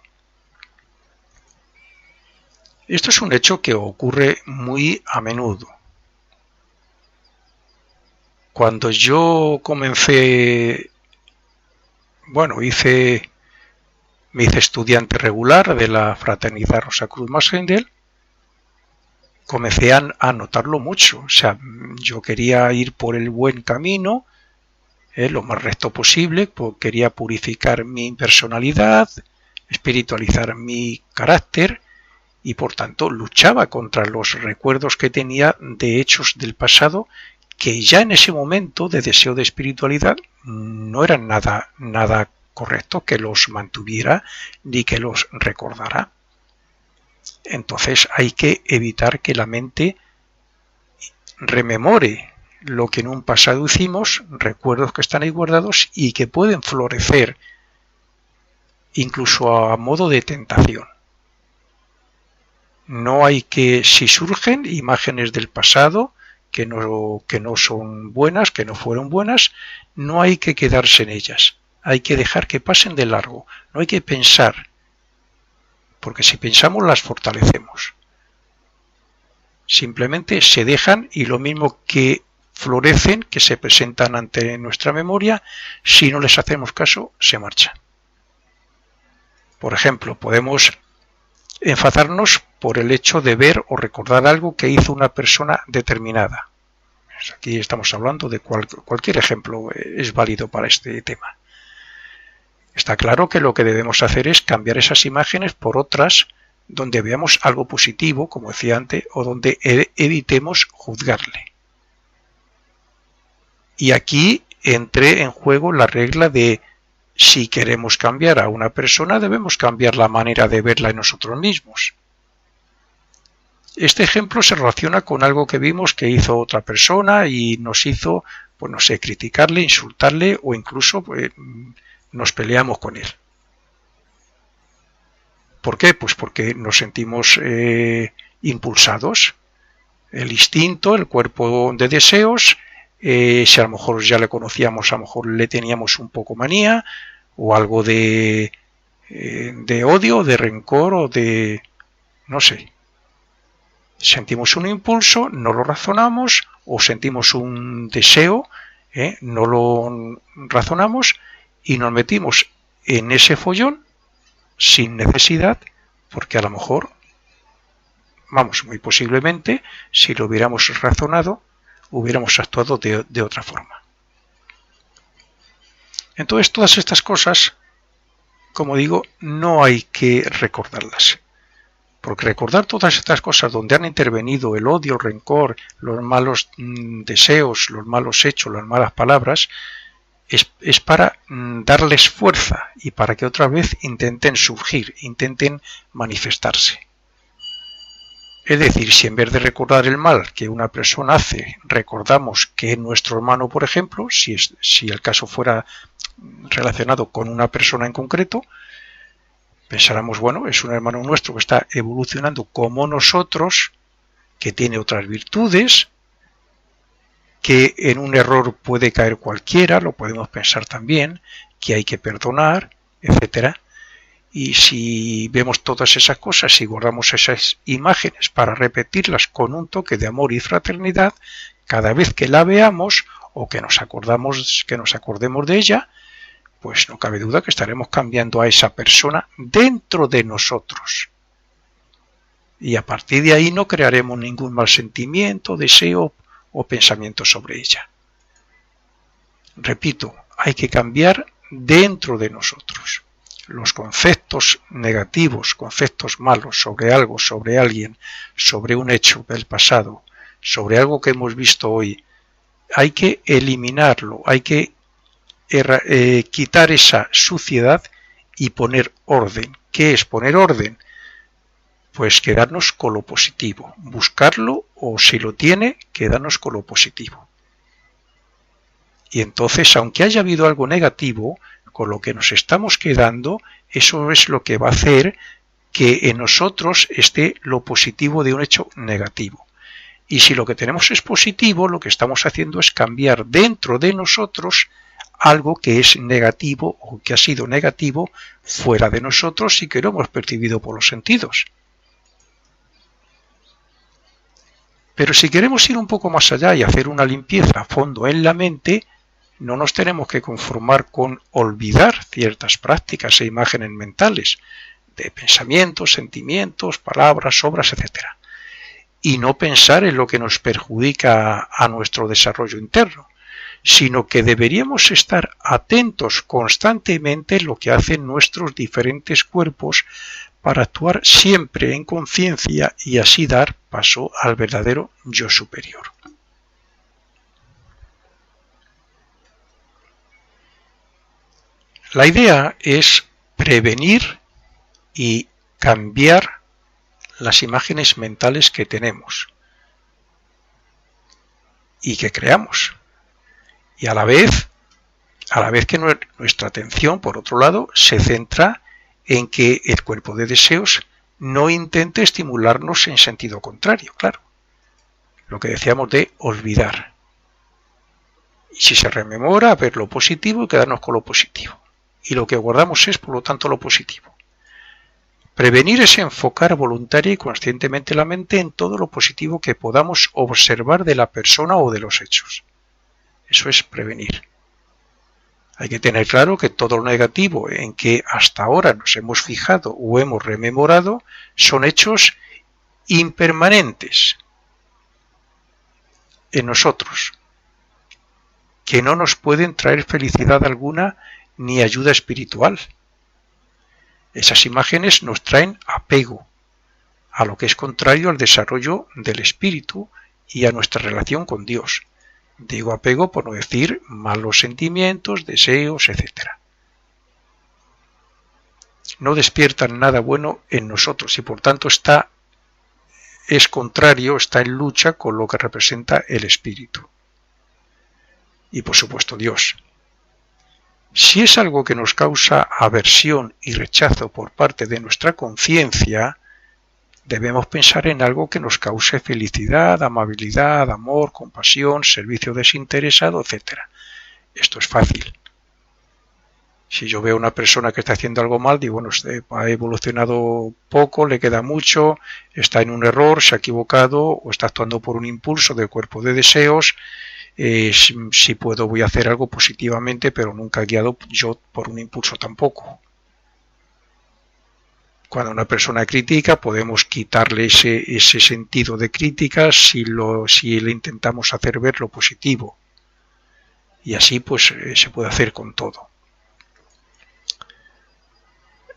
Esto es un hecho que ocurre muy a menudo. Cuando yo comencé, me hice estudiante regular de la Fraternidad Rosacruz Masgendel, comencé a notarlo mucho. O sea, yo quería ir por el buen camino, lo más recto posible, quería purificar mi personalidad, espiritualizar mi carácter y por tanto luchaba contra los recuerdos que tenía de hechos del pasado que ya en ese momento de deseo de espiritualidad no eran nada correcto que los mantuviera ni que los recordara. Entonces hay que evitar que la mente rememore lo que en un pasado hicimos, recuerdos que están ahí guardados y que pueden florecer incluso a modo de tentación. No hay que, si surgen imágenes del pasado que no son buenas, que no fueron buenas, no hay que quedarse en ellas. Hay que dejar que pasen de largo. No hay que pensar, porque si pensamos las fortalecemos. Simplemente se dejan y lo mismo que florecen, que se presentan ante nuestra memoria, si no les hacemos caso, se marchan. Por ejemplo, podemos enfadarnos por el hecho de ver o recordar algo que hizo una persona determinada. Aquí estamos hablando de cualquier ejemplo es válido para este tema. Está claro que lo que debemos hacer es cambiar esas imágenes por otras donde veamos algo positivo, como decía antes, o donde evitemos juzgarle. Y aquí entré en juego la regla de si queremos cambiar a una persona, debemos cambiar la manera de verla en nosotros mismos. Este ejemplo se relaciona con algo que vimos que hizo otra persona y nos hizo, pues no sé, criticarle, insultarle o incluso nos peleamos con él. ¿Por qué? Pues porque nos sentimos impulsados. El instinto, el cuerpo de deseos, si a lo mejor ya le conocíamos, a lo mejor le teníamos un poco manía o algo de odio, de rencor o de, no sé. Sentimos un impulso, no lo razonamos, o sentimos un deseo, no lo razonamos y nos metimos en ese follón sin necesidad, porque a lo mejor, vamos, muy posiblemente, si lo hubiéramos razonado, hubiéramos actuado de otra forma. Entonces, todas estas cosas, como digo, no hay que recordarlas. Porque recordar todas estas cosas donde han intervenido el odio, el rencor, los malos deseos, los malos hechos, las malas palabras, es para darles fuerza y para que otra vez intenten surgir, intenten manifestarse. Es decir, si en vez de recordar el mal que una persona hace, recordamos que nuestro hermano, por ejemplo, si el caso fuera relacionado con una persona en concreto, pensáramos, bueno, es un hermano nuestro que está evolucionando como nosotros, que tiene otras virtudes, que en un error puede caer cualquiera, lo podemos pensar también, que hay que perdonar, etcétera. Y si vemos todas esas cosas y guardamos esas imágenes para repetirlas con un toque de amor y fraternidad, cada vez que la veamos o que nos acordemos de ella, pues no cabe duda que estaremos cambiando a esa persona dentro de nosotros. Y a partir de ahí no crearemos ningún mal sentimiento, deseo o pensamiento sobre ella. Repito, hay que cambiar dentro de nosotros. Los conceptos negativos, conceptos malos sobre algo, sobre alguien, sobre un hecho del pasado, sobre algo que hemos visto hoy, hay que eliminarlo, hay que quitar esa suciedad y poner orden. ¿Qué es poner orden? Pues quedarnos con lo positivo, buscarlo o si lo tiene, quedarnos con lo positivo. Y entonces, aunque haya habido algo negativo, con lo que nos estamos quedando, eso es lo que va a hacer que en nosotros esté lo positivo de un hecho negativo. Y si lo que tenemos es positivo, lo que estamos haciendo es cambiar dentro de nosotros algo que es negativo o que ha sido negativo fuera de nosotros y que lo hemos percibido por los sentidos. Pero si queremos ir un poco más allá y hacer una limpieza a fondo en la mente, no nos tenemos que conformar con olvidar ciertas prácticas e imágenes mentales de pensamientos, sentimientos, palabras, obras, etc. Y no pensar en lo que nos perjudica a nuestro desarrollo interno, sino que deberíamos estar atentos constantemente en lo que hacen nuestros diferentes cuerpos para actuar siempre en conciencia y así dar paso al verdadero yo superior. La idea es prevenir y cambiar las imágenes mentales que tenemos y que creamos. Y a la vez que nuestra atención, por otro lado, se centra en que el cuerpo de deseos no intente estimularnos en sentido contrario, claro. Lo que decíamos de olvidar. Y si se rememora, ver lo positivo y quedarnos con lo positivo. Y lo que guardamos es, por lo tanto, lo positivo. Prevenir es enfocar voluntaria y conscientemente la mente en todo lo positivo que podamos observar de la persona o de los hechos. Eso es prevenir. Hay que tener claro que todo lo negativo en que hasta ahora nos hemos fijado o hemos rememorado son hechos impermanentes en nosotros, que no nos pueden traer felicidad alguna ni ayuda espiritual. Esas imágenes nos traen apego, a lo que es contrario al desarrollo del espíritu y a nuestra relación con Dios. Digo apego por no decir malos sentimientos, deseos, etc. No despiertan nada bueno en nosotros y por tanto es contrario, está en lucha con lo que representa el espíritu. Y por supuesto Dios. Si es algo que nos causa aversión y rechazo por parte de nuestra conciencia, debemos pensar en algo que nos cause felicidad, amabilidad, amor, compasión, servicio desinteresado, etc. Esto es fácil. Si yo veo a una persona que está haciendo algo mal, digo, bueno, ha evolucionado poco, le queda mucho, está en un error, se ha equivocado o está actuando por un impulso del cuerpo de deseos. Si puedo voy a hacer algo positivamente, pero nunca guiado yo por un impulso tampoco. Cuando una persona critica, podemos quitarle ese sentido de crítica si le intentamos hacer ver lo positivo. Y así pues se puede hacer con todo.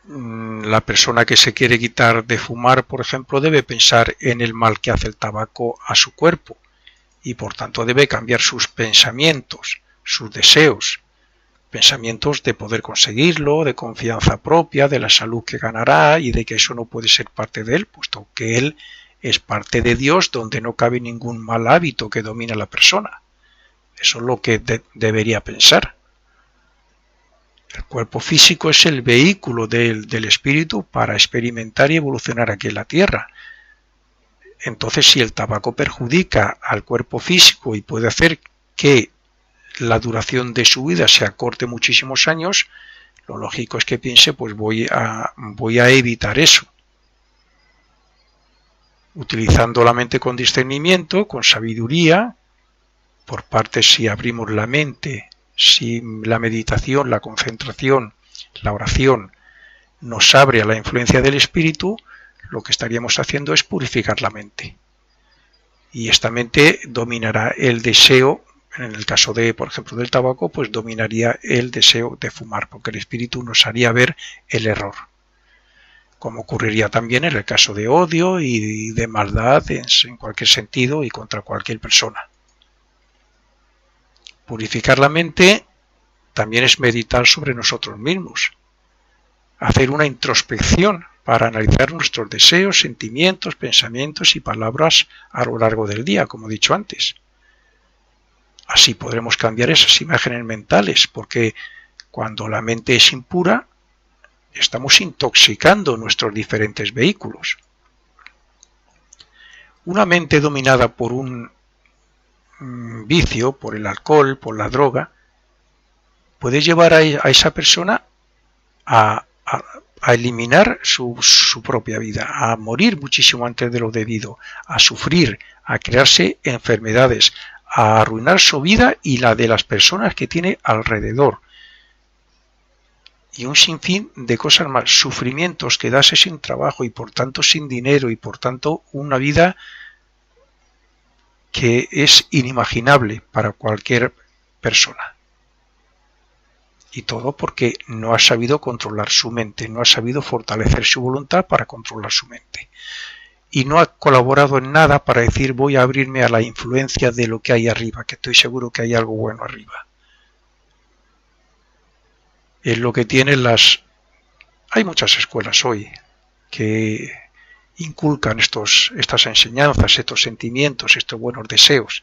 La persona que se quiere quitar de fumar, por ejemplo, debe pensar en el mal que hace el tabaco a su cuerpo y por tanto debe cambiar sus pensamientos, sus deseos. Pensamientos de poder conseguirlo, de confianza propia, de la salud que ganará y de que eso no puede ser parte de él, puesto que él es parte de Dios donde no cabe ningún mal hábito que domine a la persona. Eso es lo que debería pensar. El cuerpo físico es el vehículo del espíritu para experimentar y evolucionar aquí en la tierra. Entonces, si el tabaco perjudica al cuerpo físico y puede hacer que la duración de su vida se acorte muchísimos años, lo lógico es que piense, pues voy a evitar eso. Utilizando la mente con discernimiento, con sabiduría, por partes si abrimos la mente, si la meditación, la concentración, la oración nos abre a la influencia del espíritu, lo que estaríamos haciendo es purificar la mente. Y esta mente dominará el deseo. En el caso de, por ejemplo, del tabaco, pues dominaría el deseo de fumar, porque el espíritu nos haría ver el error. Como ocurriría también en el caso de odio y de maldad en cualquier sentido y contra cualquier persona. Purificar la mente también es meditar sobre nosotros mismos. Hacer una introspección para analizar nuestros deseos, sentimientos, pensamientos y palabras a lo largo del día, como he dicho antes. Así podremos cambiar esas imágenes mentales, porque cuando la mente es impura, estamos intoxicando nuestros diferentes vehículos. Una mente dominada por un vicio, por el alcohol, por la droga, puede llevar a esa persona a eliminar su propia vida, a morir muchísimo antes de lo debido, a sufrir, a crearse enfermedades, a arruinar su vida y la de las personas que tiene alrededor. Y un sinfín de cosas más, sufrimientos, quedarse sin trabajo y por tanto sin dinero y por tanto una vida que es inimaginable para cualquier persona. Y todo porque no ha sabido controlar su mente, no ha sabido fortalecer su voluntad para controlar su mente. Y no ha colaborado en nada para decir voy a abrirme a la influencia de lo que hay arriba, que estoy seguro que hay algo bueno arriba. Es lo que tienen las... Hay muchas escuelas hoy que inculcan estas enseñanzas, estos sentimientos, estos buenos deseos.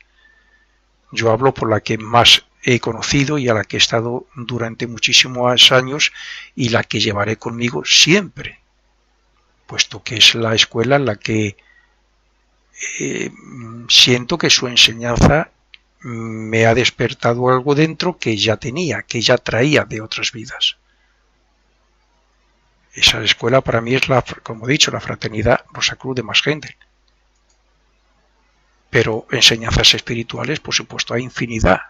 Yo hablo por la que más he conocido y a la que he estado durante muchísimos años y la que llevaré conmigo siempre, puesto que es la escuela en la que siento que su enseñanza me ha despertado algo dentro que ya tenía, que ya traía de otras vidas. Esa escuela para mí es, como he dicho, la Fraternidad Rosacruz de Masgendel. Pero enseñanzas espirituales, por supuesto, hay infinidad.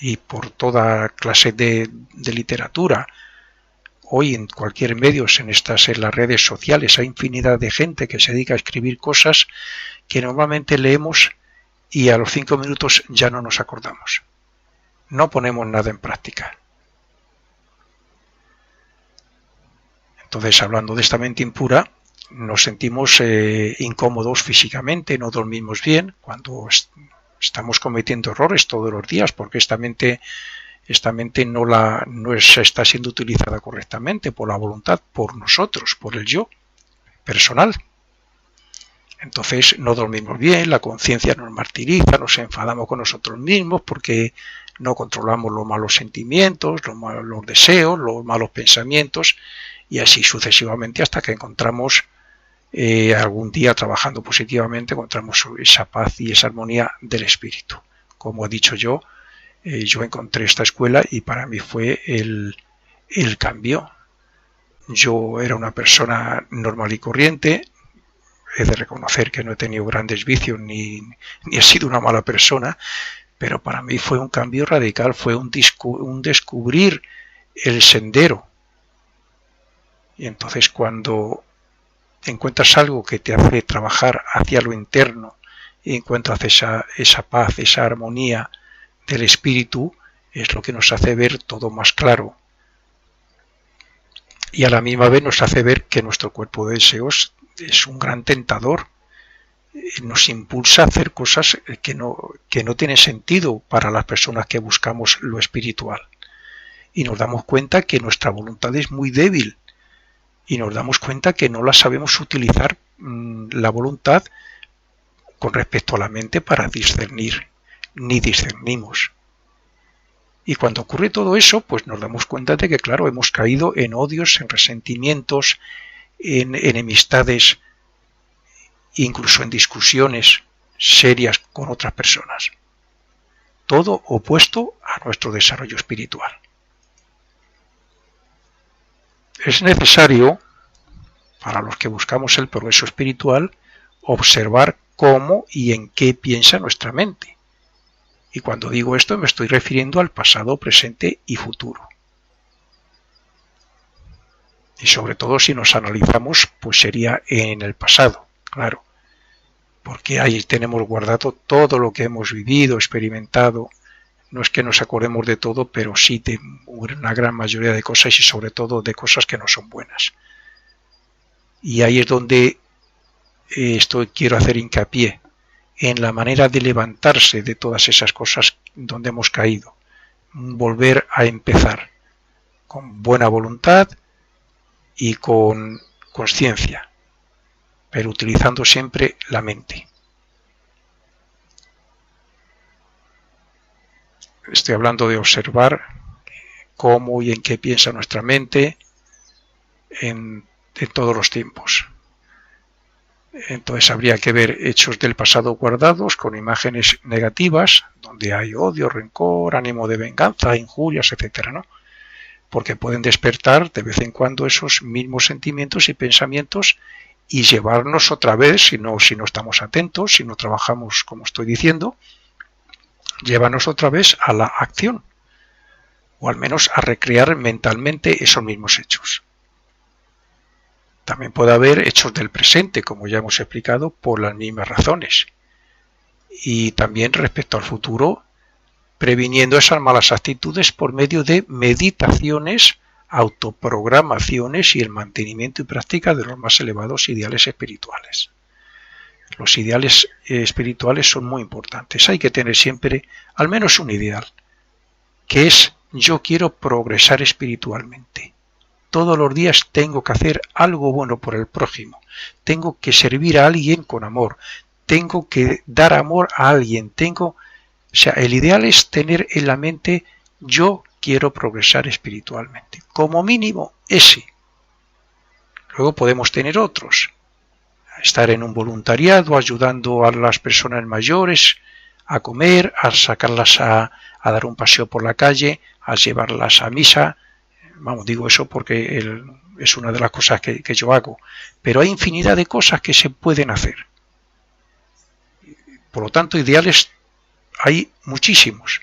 Y por toda clase de literatura. Hoy en cualquier medio, en las redes sociales, hay infinidad de gente que se dedica a escribir cosas que normalmente leemos y a los 5 minutos ya no nos acordamos. No ponemos nada en práctica. Entonces, hablando de esta mente impura, nos sentimos incómodos físicamente, no dormimos bien cuando estamos cometiendo errores todos los días, porque esta mente no está siendo utilizada correctamente por la voluntad, por nosotros, por el yo personal. Entonces no dormimos bien, la conciencia nos martiriza, nos enfadamos con nosotros mismos porque no controlamos los malos sentimientos, los deseos, los malos pensamientos, y así sucesivamente hasta que encontramos algún día trabajando positivamente, encontramos esa paz y esa armonía del espíritu. Como he dicho yo encontré esta escuela y para mí fue el cambio. Yo era una persona normal y corriente, he de reconocer que no he tenido grandes vicios ni he sido una mala persona, pero para mí fue un cambio radical, fue un descubrir el sendero. Y entonces cuando encuentras algo que te hace trabajar hacia lo interno y encuentras esa paz, esa armonía del espíritu, es lo que nos hace ver todo más claro. Y a la misma vez nos hace ver que nuestro cuerpo de deseos es un gran tentador. Nos impulsa a hacer cosas que no tienen sentido para las personas que buscamos lo espiritual. Y nos damos cuenta que nuestra voluntad es muy débil. Y nos damos cuenta que no la sabemos utilizar la voluntad con respecto a la mente para discernir, ni discernimos. Y cuando ocurre todo eso, pues nos damos cuenta de que, claro, hemos caído en odios, en resentimientos, en enemistades, incluso en discusiones serias con otras personas. Todo opuesto a nuestro desarrollo espiritual. Es necesario, para los que buscamos el progreso espiritual, observar cómo y en qué piensa nuestra mente. Y cuando digo esto me estoy refiriendo al pasado, presente y futuro. Y sobre todo si nos analizamos, pues sería en el pasado, claro. Porque ahí tenemos guardado todo lo que hemos vivido, experimentado. No es que nos acordemos de todo, pero sí de una gran mayoría de cosas y sobre todo de cosas que no son buenas. Y ahí es donde quiero hacer hincapié en la manera de levantarse de todas esas cosas donde hemos caído. Volver a empezar con buena voluntad y con conciencia, pero utilizando siempre la mente. Estoy hablando de observar cómo y en qué piensa nuestra mente en todos los tiempos. Entonces habría que ver hechos del pasado guardados con imágenes negativas, donde hay odio, rencor, ánimo de venganza, injurias, etcétera, ¿no? Porque pueden despertar de vez en cuando esos mismos sentimientos y pensamientos y llevarnos otra vez, si no estamos atentos, si no trabajamos como estoy diciendo, llévanos otra vez a la acción, o al menos a recrear mentalmente esos mismos hechos. También puede haber hechos del presente, como ya hemos explicado, por las mismas razones. Y también respecto al futuro, previniendo esas malas actitudes por medio de meditaciones, autoprogramaciones y el mantenimiento y práctica de los más elevados ideales espirituales. Los ideales espirituales son muy importantes. Hay que tener siempre al menos un ideal, que es: yo quiero progresar espiritualmente. Todos los días tengo que hacer algo bueno por el prójimo. Tengo que servir a alguien con amor. Tengo que dar amor a alguien. O sea, el ideal es tener en la mente: yo quiero progresar espiritualmente. Como mínimo ese. Luego podemos tener otros. Estar en un voluntariado ayudando a las personas mayores a comer, a sacarlas a dar un paseo por la calle, a llevarlas a misa. Vamos, digo eso porque es una de las cosas que yo hago. Pero hay infinidad de cosas que se pueden hacer. Por lo tanto, ideales hay muchísimos.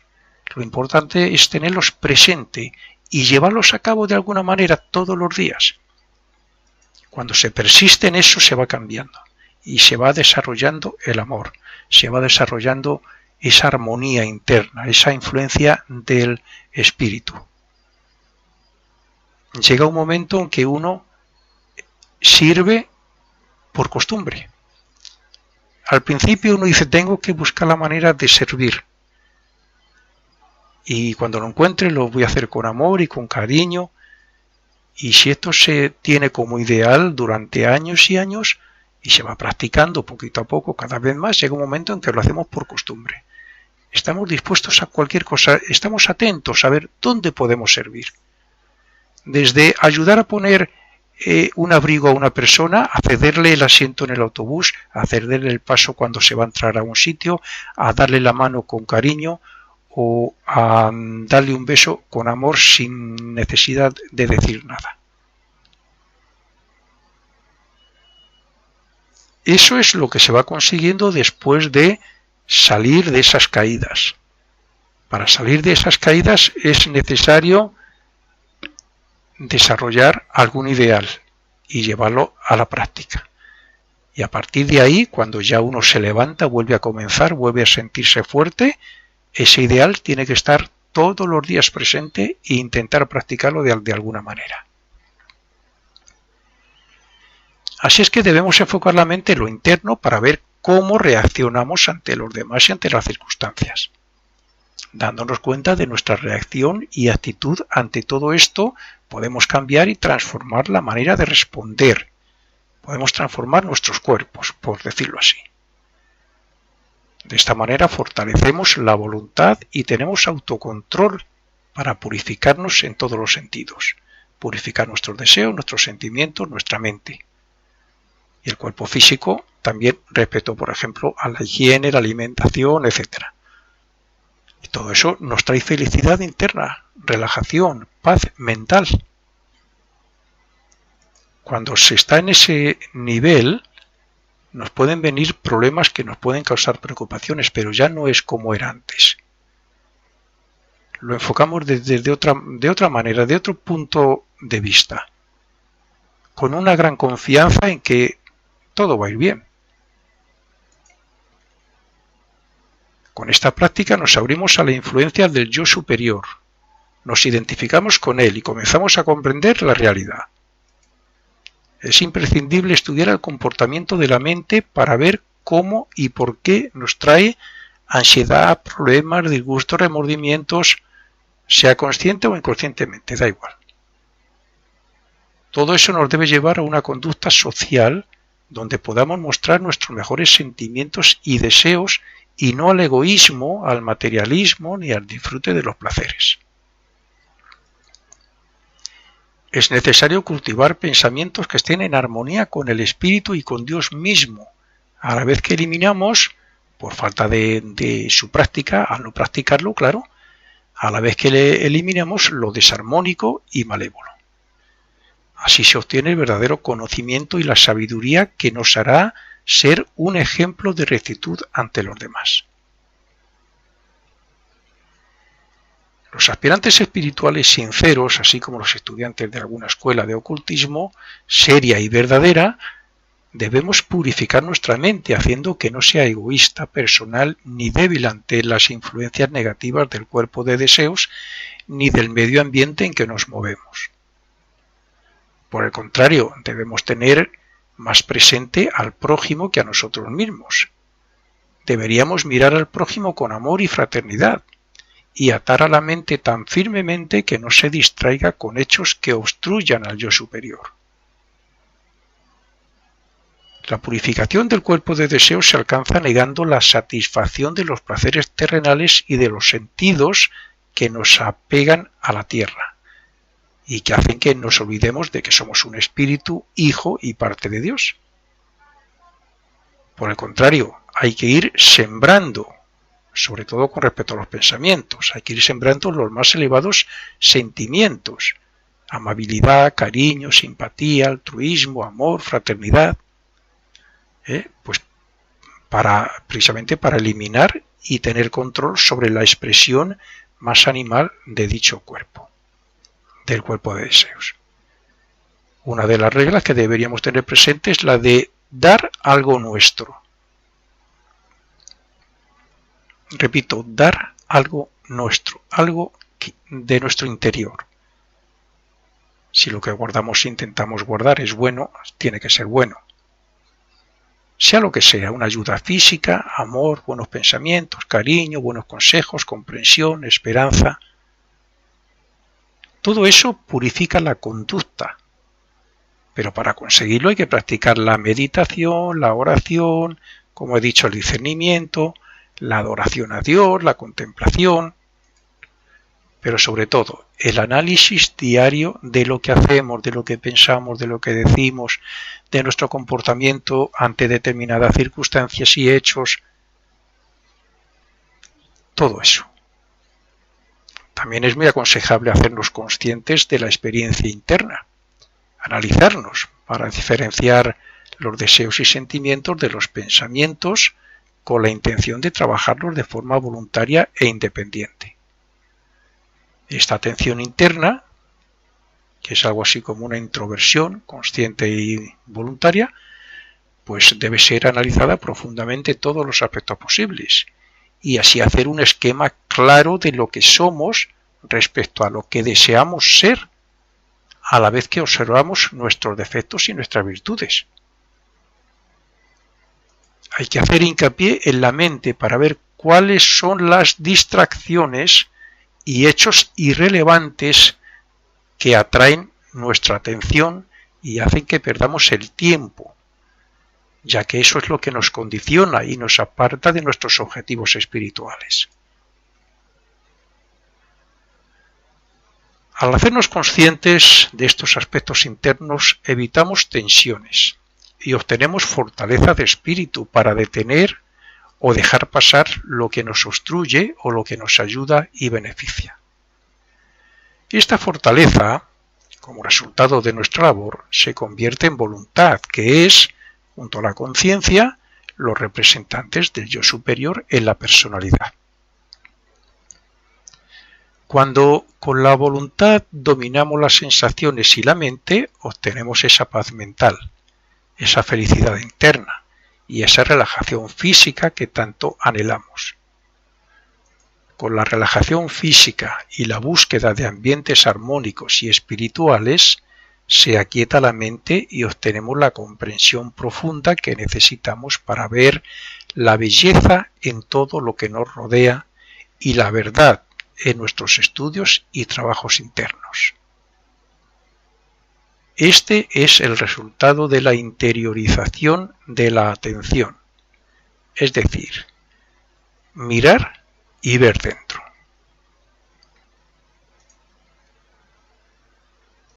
Lo importante es tenerlos presente y llevarlos a cabo de alguna manera todos los días. Cuando se persiste en eso, se va cambiando y se va desarrollando el amor, se va desarrollando esa armonía interna, esa influencia del espíritu. Llega un momento en que uno sirve por costumbre. Al principio uno dice: tengo que buscar la manera de servir. Y cuando lo encuentre lo voy a hacer con amor y con cariño. Y si esto se tiene como ideal durante años y años y se va practicando poquito a poco, cada vez más, llega un momento en que lo hacemos por costumbre. Estamos dispuestos a cualquier cosa, estamos atentos a ver dónde podemos servir. Desde ayudar a poner un abrigo a una persona, a cederle el asiento en el autobús, a cederle el paso cuando se va a entrar a un sitio, a darle la mano con cariño o a darle un beso con amor sin necesidad de decir nada. Eso es lo que se va consiguiendo después de salir de esas caídas. Para salir de esas caídas es necesario desarrollar algún ideal y llevarlo a la práctica. Y a partir de ahí, cuando ya uno se levanta, vuelve a comenzar, vuelve a sentirse fuerte, ese ideal tiene que estar todos los días presente e intentar practicarlo de alguna manera. Así es que debemos enfocar la mente en lo interno para ver cómo reaccionamos ante los demás y ante las circunstancias. Dándonos cuenta de nuestra reacción y actitud ante todo esto, podemos cambiar y transformar la manera de responder. Podemos transformar nuestros cuerpos, por decirlo así. De esta manera fortalecemos la voluntad y tenemos autocontrol para purificarnos en todos los sentidos. Purificar nuestros deseos, nuestros sentimientos, nuestra mente. Y el cuerpo físico también respecto, por ejemplo, a la higiene, la alimentación, etc. Y todo eso nos trae felicidad interna, relajación, paz mental. Cuando se está en ese nivel, nos pueden venir problemas que nos pueden causar preocupaciones, pero ya no es como era antes. Lo enfocamos de otra manera, de otro punto de vista, con una gran confianza en que todo va a ir bien. Con esta práctica nos abrimos a la influencia del yo superior, nos identificamos con él y comenzamos a comprender la realidad. Es imprescindible estudiar el comportamiento de la mente para ver cómo y por qué nos trae ansiedad, problemas, disgustos, remordimientos, sea consciente o inconscientemente, da igual. Todo eso nos debe llevar a una conducta social donde podamos mostrar nuestros mejores sentimientos y deseos y no al egoísmo, al materialismo ni al disfrute de los placeres. Es necesario cultivar pensamientos que estén en armonía con el espíritu y con Dios mismo, a la vez que eliminamos, por falta de su práctica, al no practicarlo, claro, a la vez que eliminamos lo desarmónico y malévolo. Así se obtiene el verdadero conocimiento y la sabiduría que nos hará ser un ejemplo de rectitud ante los demás. Los aspirantes espirituales sinceros, así como los estudiantes de alguna escuela de ocultismo, seria y verdadera, debemos purificar nuestra mente haciendo que no sea egoísta, personal ni débil ante las influencias negativas del cuerpo de deseos ni del medio ambiente en que nos movemos. Por el contrario, debemos tener más presente al prójimo que a nosotros mismos. Deberíamos mirar al prójimo con amor y fraternidad y atar a la mente tan firmemente que no se distraiga con hechos que obstruyan al yo superior. La purificación del cuerpo de deseos se alcanza negando la satisfacción de los placeres terrenales y de los sentidos que nos apegan a la tierra y que hacen que nos olvidemos de que somos un espíritu, hijo y parte de Dios. Por el contrario, hay que ir sembrando, sobre todo con respecto a los pensamientos, hay que ir sembrando los más elevados sentimientos, amabilidad, cariño, simpatía, altruismo, amor, fraternidad, pues precisamente para eliminar y tener control sobre la expresión más animal de dicho cuerpo, del cuerpo de deseos. Una de las reglas que deberíamos tener presente es la de dar algo nuestro. Repito, dar algo nuestro, algo de nuestro interior. Si lo que guardamos intentamos guardar es bueno, tiene que ser bueno. Sea lo que sea, una ayuda física, amor, buenos pensamientos, cariño, buenos consejos, comprensión, esperanza. Todo eso purifica la conducta, pero para conseguirlo hay que practicar la meditación, la oración, como he dicho, el discernimiento, la adoración a Dios, la contemplación, pero sobre todo el análisis diario de lo que hacemos, de lo que pensamos, de lo que decimos, de nuestro comportamiento ante determinadas circunstancias y hechos, todo eso. También es muy aconsejable hacernos conscientes de la experiencia interna, analizarnos para diferenciar los deseos y sentimientos de los pensamientos con la intención de trabajarlos de forma voluntaria e independiente. Esta atención interna, que es algo así como una introversión consciente y voluntaria, pues debe ser analizada profundamente todos los aspectos posibles y así hacer un esquema claro de lo que somos respecto a lo que deseamos ser, a la vez que observamos nuestros defectos y nuestras virtudes. Hay que hacer hincapié en la mente para ver cuáles son las distracciones y hechos irrelevantes que atraen nuestra atención y hacen que perdamos el tiempo, ya que eso es lo que nos condiciona y nos aparta de nuestros objetivos espirituales. Al hacernos conscientes de estos aspectos internos, evitamos tensiones y obtenemos fortaleza de espíritu para detener o dejar pasar lo que nos obstruye o lo que nos ayuda y beneficia. Esta fortaleza, como resultado de nuestra labor, se convierte en voluntad, que es, junto a la conciencia, los representantes del yo superior en la personalidad. Cuando con la voluntad dominamos las sensaciones y la mente, obtenemos esa paz mental, esa felicidad interna y esa relajación física que tanto anhelamos. Con la relajación física y la búsqueda de ambientes armónicos y espirituales, se aquieta la mente y obtenemos la comprensión profunda que necesitamos para ver la belleza en todo lo que nos rodea y la verdad en nuestros estudios y trabajos internos. Este es el resultado de la interiorización de la atención, es decir, mirar y ver dentro.